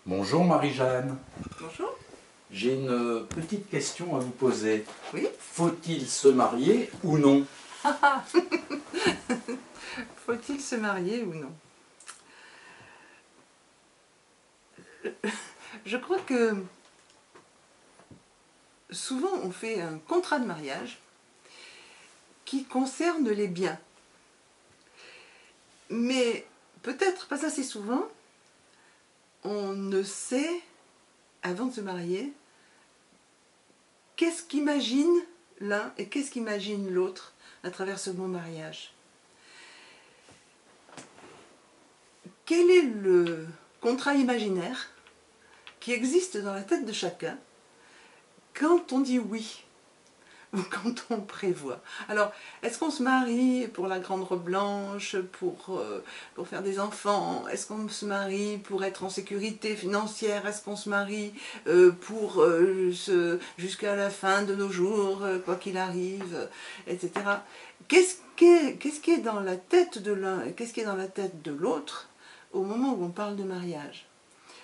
Bonjour Marie-Jeanne, Bonjour. j'ai une petite question à vous poser. Oui. Faut-il se marier ou non? Faut-il se marier ou non? Je crois que souvent on fait un contrat de mariage qui concerne les biens. Mais peut-être pas assez souvent, on ne sait, avant de se marier, qu'est-ce qu'imagine l'un et qu'est-ce qu'imagine l'autre à travers ce bon mariage. Quel est le contrat imaginaire qui existe dans la tête de chacun quand on dit oui ou quand on prévoit? Alors, est-ce qu'on se marie pour la grande robe blanche, pour faire des enfants? Est-ce qu'on se marie pour être en sécurité financière? Est-ce qu'on se marie jusqu'à la fin de nos jours, quoi qu'il arrive, etc. Qu'est-ce qui est dans la tête de l'un et qu'est-ce qui est dans la tête de l'autre au moment où on parle de mariage?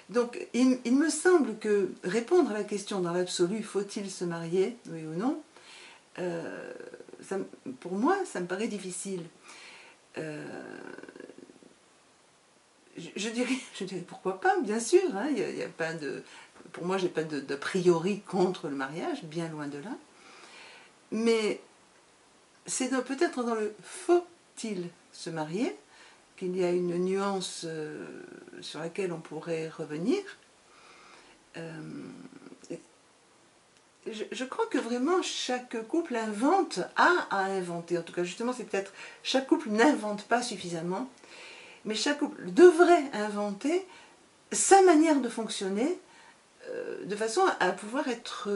Donc, il me semble que répondre à la question dans l'absolu, faut-il se marier, oui ou non, pour moi, ça me paraît difficile. Je dirais pourquoi pas, bien sûr. Hein, y a pas de, pour moi, j'ai pas d'a priori contre le mariage, bien loin de là. Mais c'est peut-être dans le faut-il se marier qu'il y a une nuance sur laquelle on pourrait revenir. Je crois que vraiment chaque couple a à inventer. En tout cas, justement, c'est peut-être chaque couple n'invente pas suffisamment, mais chaque couple devrait inventer sa manière de fonctionner de façon à pouvoir être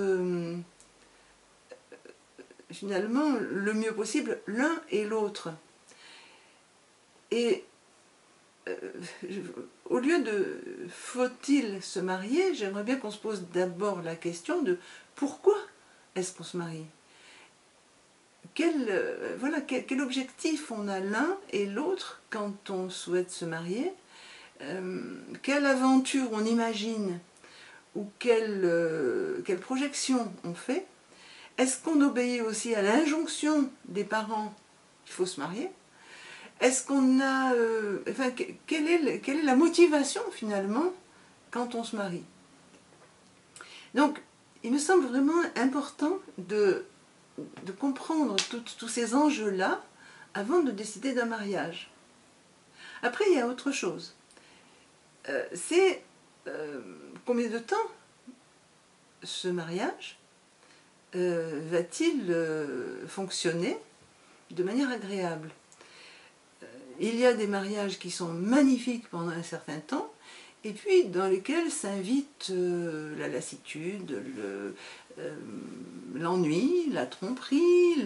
finalement le mieux possible l'un et l'autre. Et au lieu de faut-il se marier, j'aimerais bien qu'on se pose d'abord la question de pourquoi est-ce qu'on se marie? Quel objectif on a l'un et l'autre quand on souhaite se marier? Quelle aventure on imagine ou quelle projection on fait? Est-ce qu'on obéit aussi à l'injonction des parents qu'il faut se marier? Est-ce qu'on a... quelle est la motivation finalement quand on se marie? Donc, il me semble vraiment important de comprendre tous ces enjeux-là avant de décider d'un mariage. Après, il y a autre chose. C'est combien de temps ce mariage va-t-il fonctionner de manière agréable? Il y a des mariages qui sont magnifiques pendant un certain temps, et puis dans lesquels s'invite la lassitude, l'ennui, la tromperie,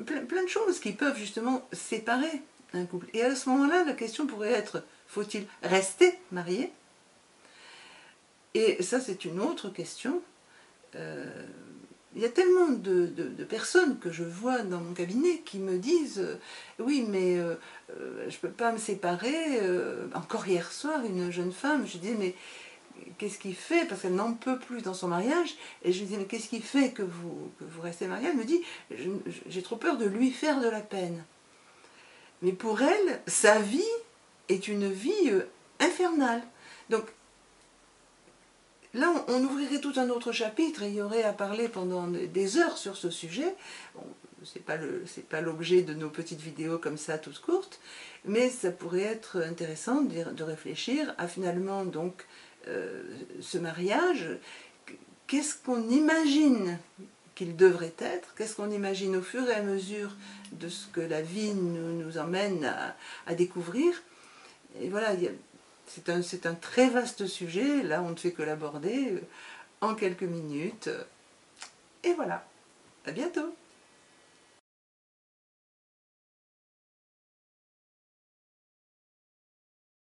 plein de choses qui peuvent justement séparer un couple. Et à ce moment-là, la question pourrait être, faut-il rester marié? Et ça, c'est une autre question. Il y a tellement de personnes que je vois dans mon cabinet qui me disent oui, mais je ne peux pas me séparer. Encore hier soir, une jeune femme, je disais, mais qu'est-ce qui fait, parce qu'elle n'en peut plus dans son mariage, et je lui disais, mais qu'est-ce qui fait que vous restez mariée? Elle me dit, j'ai trop peur de lui faire de la peine. Mais pour elle, sa vie est une vie infernale. Donc, là, on ouvrirait tout un autre chapitre et il y aurait à parler pendant des heures sur ce sujet. Bon, c'est pas l'objet de nos petites vidéos comme ça, toutes courtes, mais ça pourrait être intéressant de réfléchir à finalement donc ce mariage. Qu'est-ce qu'on imagine qu'il devrait être? Qu'est-ce qu'on imagine au fur et à mesure de ce que la vie nous emmène à découvrir? Et voilà, c'est un très vaste sujet, là on ne fait que l'aborder en quelques minutes. Et voilà, à bientôt!